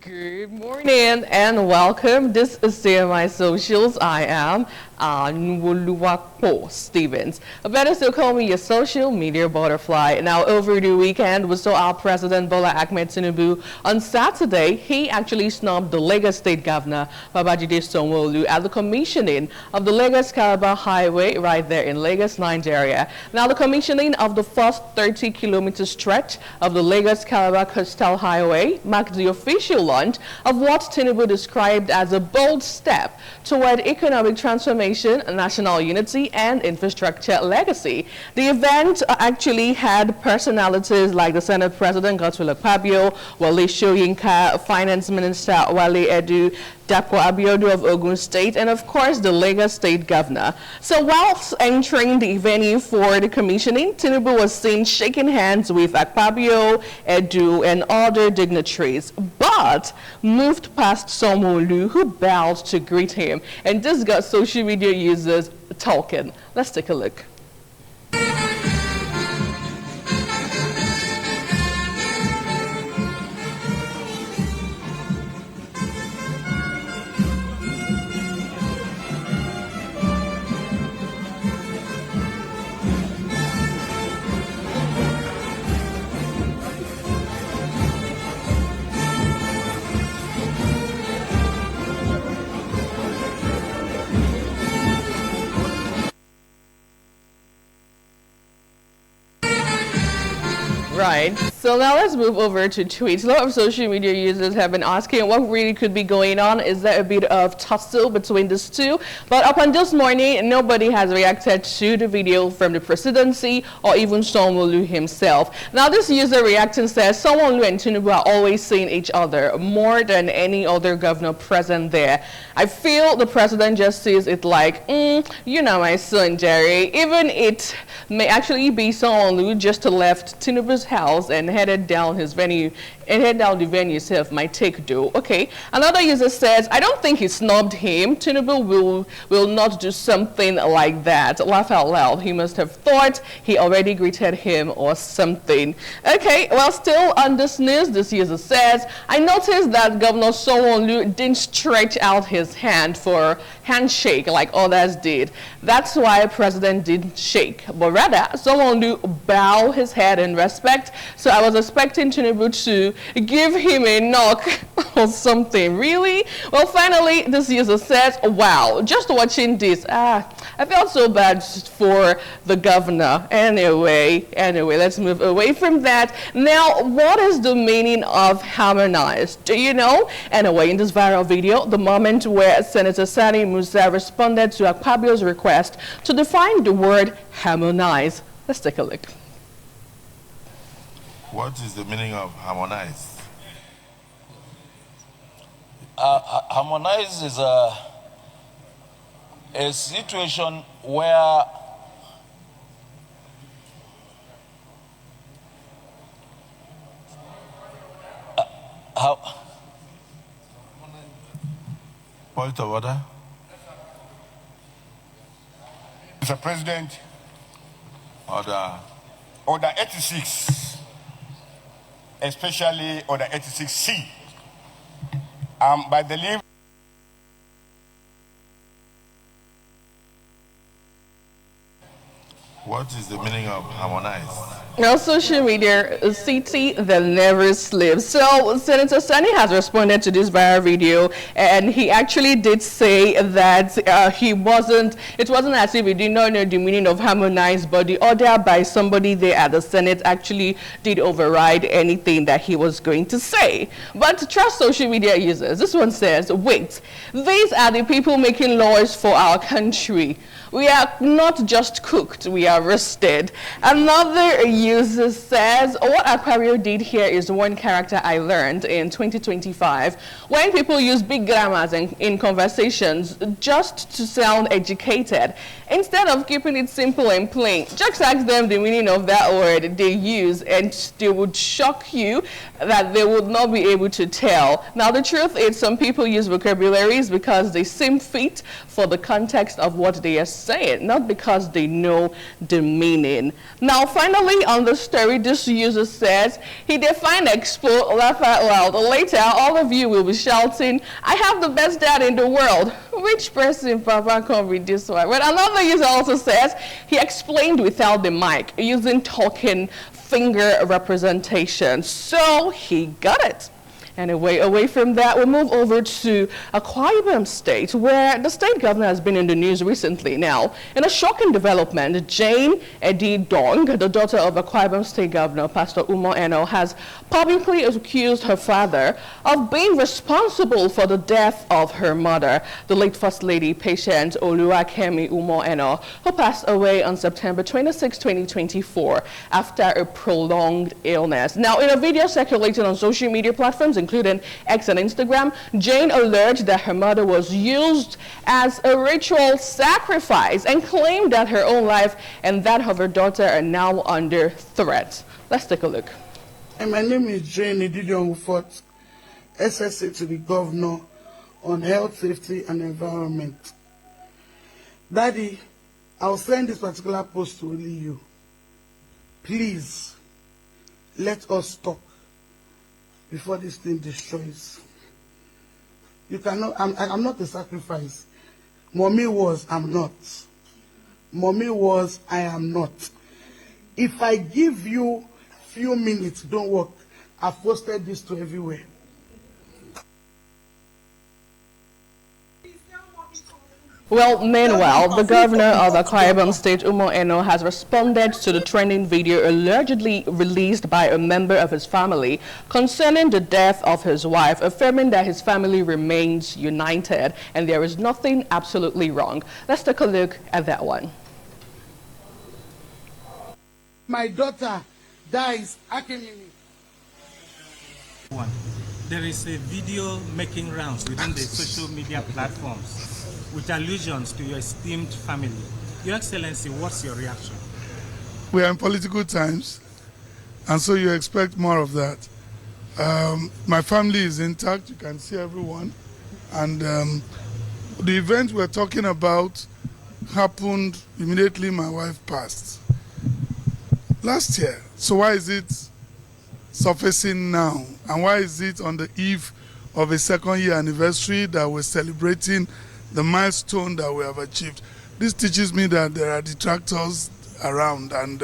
Good morning and welcome. This is TMI Socials. I am Nwoluwapo Stevens. Better still call me your social media butterfly. Now, over the weekend, we saw our President Bola Ahmed Tinubu. On Saturday, he actually snubbed the Lagos State Governor, Babajide Sanwo-Olu, at the commissioning of the Lagos-Calabar Highway right there in Lagos, Nigeria. Now, the commissioning of the first 30-kilometer stretch of the Lagos-Calabar Coastal Highway marked the official launch of what Tinubu described as a bold step toward economic transformation, national unity, and infrastructure legacy. The event actually had personalities like the Senate President Godswill Akpabio, Wole Soyinka, Finance Minister Wale Edun, Dapo Abiodun of Ogun State, and of course the Lagos State Governor. So whilst entering the venue for the commissioning, Tinubu was seen shaking hands with Akpabio, Edun, and other dignitaries, but moved past Sanwo-Olu, who bowed to greet him. And this got social media users talking. Let's take a look. Right. So now let's move over to tweets. A lot of social media users have been asking what really could be going on. Is there a bit of tussle between these two? But up until this morning, nobody has reacted to the video from the presidency or even Sanwo-Olu himself. Now this user reacting says Sanwo-Olu and Tinubu are always seeing each other more than any other governor present there. I feel the president just sees it like, you know my son Jerry. Even it may actually be Sanwo-Olu just left Tinubu's house and headed down his venue and head down the venue itself. My take though. Okay. Another user says, I don't think he snubbed him. Tinubu will not do something like that. Laugh out loud. He must have thought he already greeted him or something. Okay. Well, still on this news, this user says, I noticed that Governor Sanwo-Olu didn't stretch out his hand for handshake like others did. That's why President didn't shake, but rather Sanwo-Olu bow his head in respect. So I was expecting Tinubu to give him a knock or something. Really? Well, finally, this user says, wow, just watching this, I felt so bad for the governor. Anyway, let's move away from that. Now, what is the meaning of harmonize? Do you know? Anyway, in this viral video, the moment where Senator Sani Musa responded to Akpabio's request to define the word harmonize. Let's take a look. What is the meaning of harmonize? Harmonize is a situation where Point of order. Mr. President, Order 86, especially Order 86C, by the leave. What is the meaning of harmonize? Now, social media, a city that never sleeps. So, Senator Sani has responded to this viral video, and he actually did say that it wasn't as if he did not know the meaning of harmonize, but the order by somebody there at the Senate actually did override anything that he was going to say. But to trust social media users, this one says, wait, these are the people making laws for our country. We are not just cooked, we are roasted. Another user says, what Akpabio did here is one character I learned in 2025. When people use big grammars in conversations just to sound educated, instead of keeping it simple and plain, just ask them the meaning of that word they use and they would shock you that they would not be able to tell. Now the truth is some people use vocabularies because they seem fit for the context of what they are say it, not because they know the meaning. Now, finally, on the story, this user says, he defined expo, laugh out loud. Later, all of you will be shouting, I have the best dad in the world. Which person, Papa, can read this one? But another user also says, he explained without the mic, using talking finger representation. So he got it. Anyway, away from that, we move over to Akwa Ibom State, where the state governor has been in the news recently. Now, in a shocking development, Jane Edi-Dong, the daughter of Akwa Ibom State Governor Pastor Umo Eno, has publicly accused her father of being responsible for the death of her mother, the late First Lady Patient Oluwakemi Umo Eno, who passed away on September 26, 2024, after a prolonged illness. Now, in a video circulating on social media platforms, including X and Instagram, Jane alleged that her mother was used as a ritual sacrifice and claimed that her own life and that of her daughter are now under threat. Let's take a look. My name is Jane Edi-Dong, who fought SSA to the governor on health, safety, and environment. Daddy, I'll send this particular post to only you. Please, let us talk before this thing destroys. You cannot, I'm not a sacrifice. Mommy was, I'm not. Mommy was, I am not. If I give you few minutes, don't work. I've posted this to everywhere. Well, meanwhile, the governor of Akwa Ibom State, Umo Eno, has responded to the trending video allegedly released by a member of his family concerning the death of his wife, affirming that his family remains united and there is nothing absolutely wrong. Let's take a look at that one. My daughter dies. Akimimi. There is a video making rounds within the social media platforms with allusions to your esteemed family. Your Excellency, what's your reaction? We are in political times, and so you expect more of that. My family is intact, you can see everyone, and the event we're talking about happened immediately my wife passed last year. So why is it surfacing now? And why is it on the eve of a second-year anniversary that we're celebrating the milestone that we have achieved? This teaches me that there are detractors around, and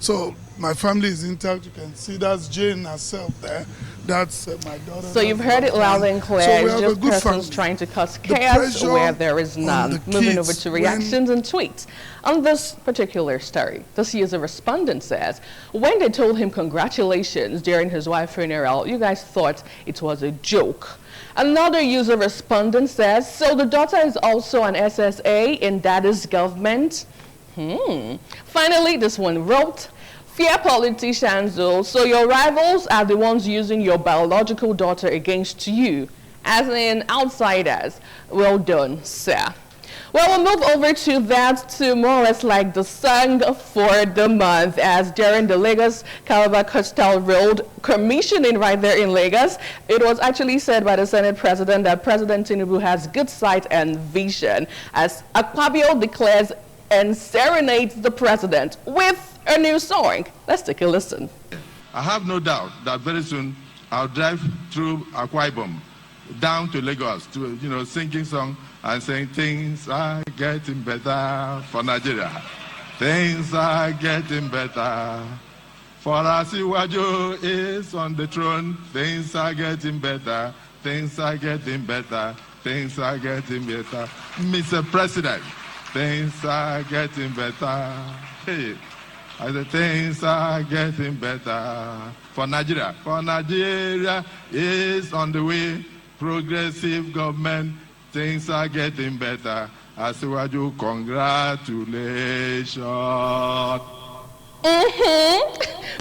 so my family is intact. You can see that's Jane herself there. That's my daughter. So you've heard it loud and clear. So it's just persons trying to cause chaos where there is none. Moving over to reactions and tweets. On this particular story, this user respondent says, when they told him congratulations during his wife's funeral, you guys thought it was a joke. Another user respondent says, so the daughter is also an SSA in daddy's government? Finally, this one wrote, fear politicians though, so your rivals are the ones using your biological daughter against you, as in outsiders. Well done, sir. Well, we'll move over to that to more or less like the song for the month, as during the Lagos-Calabar Coastal Road commissioning right there in Lagos, it was actually said by the Senate President that President Tinubu has good sight and vision, as Akpabio declares and serenades the president with a new song. Let's take a listen. I have no doubt that very soon I'll drive through Akwa Ibom down to Lagos to, singing song and saying things are getting better for Nigeria. Things are getting better. For Asiwaju is on the throne. Things are getting better. Things are getting better. Things are getting better. Mr. President, things are getting better. Hey, I said things are getting better for Nigeria. For Nigeria is on the way. Progressive government. Things are getting better. Asiwaju, congratulations.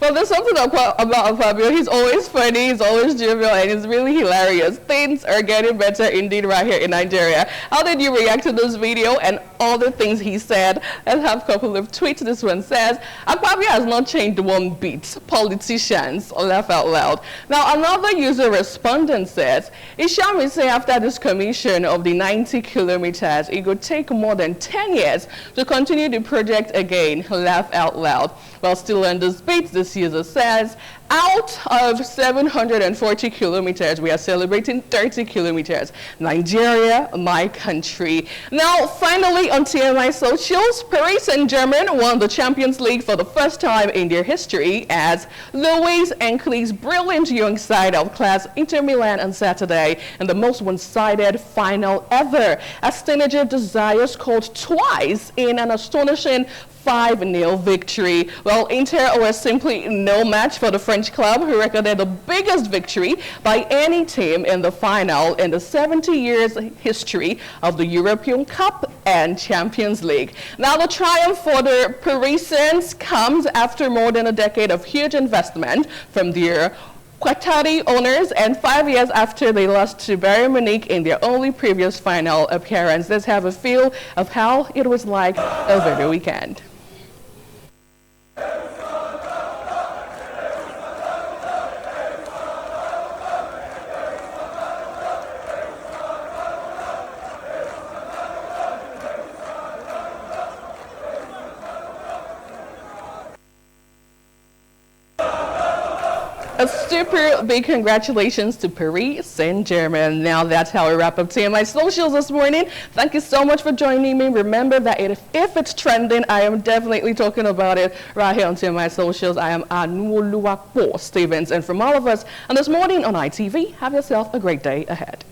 Well, there's something about Akpabio. He's always funny, he's always jovial, and he's really hilarious. Things are getting better indeed right here in Nigeria. How did you react to this video and all the things he said? Let's have a couple of tweets. This one says, Akpabio has not changed one bit. Politicians, laugh out loud. Now, another user respondent says, Isham say after this commission of the 90 kilometers, it could take more than 10 years to continue the project again, laugh out loud. While still on this beat, this user says, out of 740 kilometers, we are celebrating 30 kilometers. Nigeria, my country. Now, finally, on TMI socials, Paris Saint-Germain won the Champions League for the first time in their history as Luis Enrique's brilliant young side outclassed Inter Milan on Saturday in the most one-sided final ever, as teenager Desire scored twice in an astonishing 5-0 victory. Well, Inter was simply no match for the French club, who recorded the biggest victory by any team in the final in the 70 years history of the European Cup and Champions League. Now, the triumph for the Parisians comes after more than a decade of huge investment from their Qatari owners and 5 years after they lost to Bayern Munich in their only previous final appearance. Let's have a feel of how it was like over the weekend. A super big congratulations to Paris Saint-Germain. Now that's how we wrap up TMI Socials this morning. Thank you so much for joining me. Remember that if it's trending, I am definitely talking about it right here on TMI Socials. I am Anuoluwapo Stevens, and from all of us on This Morning on ITV, have yourself a great day ahead.